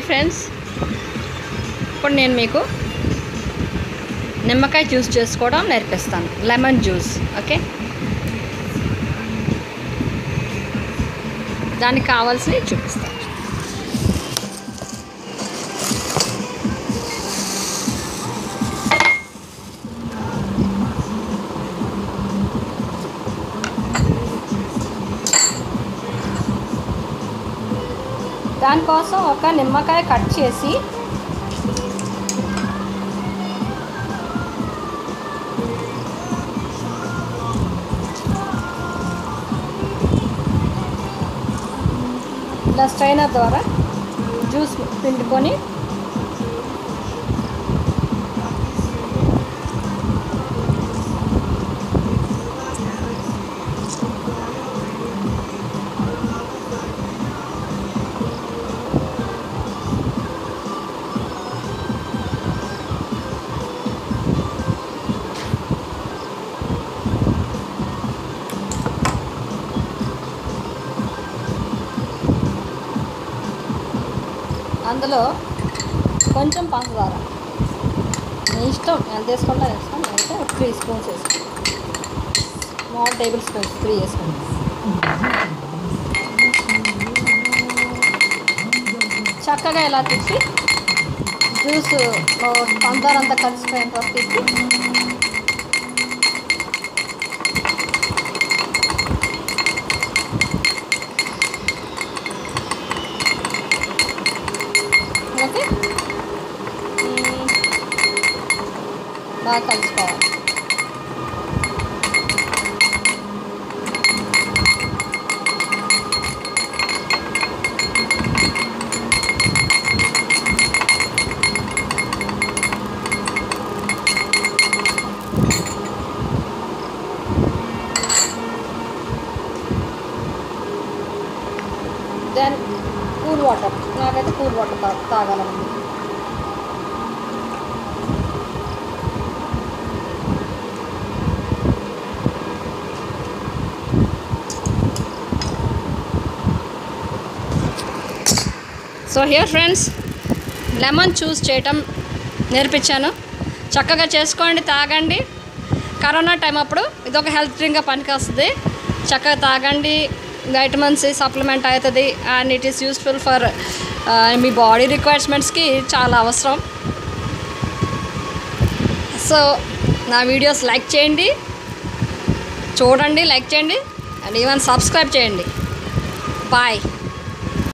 Friends, ఇప్పుడు నేను మీకు నిమ్మకాయ జ్యూస్ చేసుకోవడం నేర్పిస్తాను. Lemon juice. ఓకే, దానికి కావాల్సినవి చూపిస్తాను. దానికోసం ఒక నిమ్మకాయ కట్ చేసి ఇలా స్ట్రైనర్ ద్వారా జ్యూస్ పిండుకొని అందులో కొంచెం పంచదార, మీ ఇష్టం ఎంత వేసుకుంటా వేసుకోండి. అయితే 3 స్పూన్స్ వేసుకోండి. స్మాల్ టేబుల్ స్పూన్స్ 3 వేసుకోండి. చక్కగా ఇలా తిప్పి జ్యూస్ పంచదార అంతా కలిసిపోయేంత వరకు తిప్పి బాగా కలుసుకోవాలి. Then cool water. నాకైతే కూల్ వాటర్ తాగాలండి. So here friends, lemon juice చేయటం నేర్పించాను. చక్కగా చేసుకోండి, తాగండి. కరోనా టైం అప్పుడు ఇదొక హెల్త్ డ్రింక్గా పనికి వస్తుంది. చక్కగా తాగండి. వైటమిన్స్ సప్లిమెంట్ అవుతుంది and it is useful for మీ బాడీ రిక్వైర్మెంట్స్కి చాలా అవసరం. సో నా వీడియోస్ లైక్ చేయండి, చూడండి, లైక్ చేయండి అండ్ ఈవెన్ సబ్స్క్రైబ్ చేయండి. బాయ్.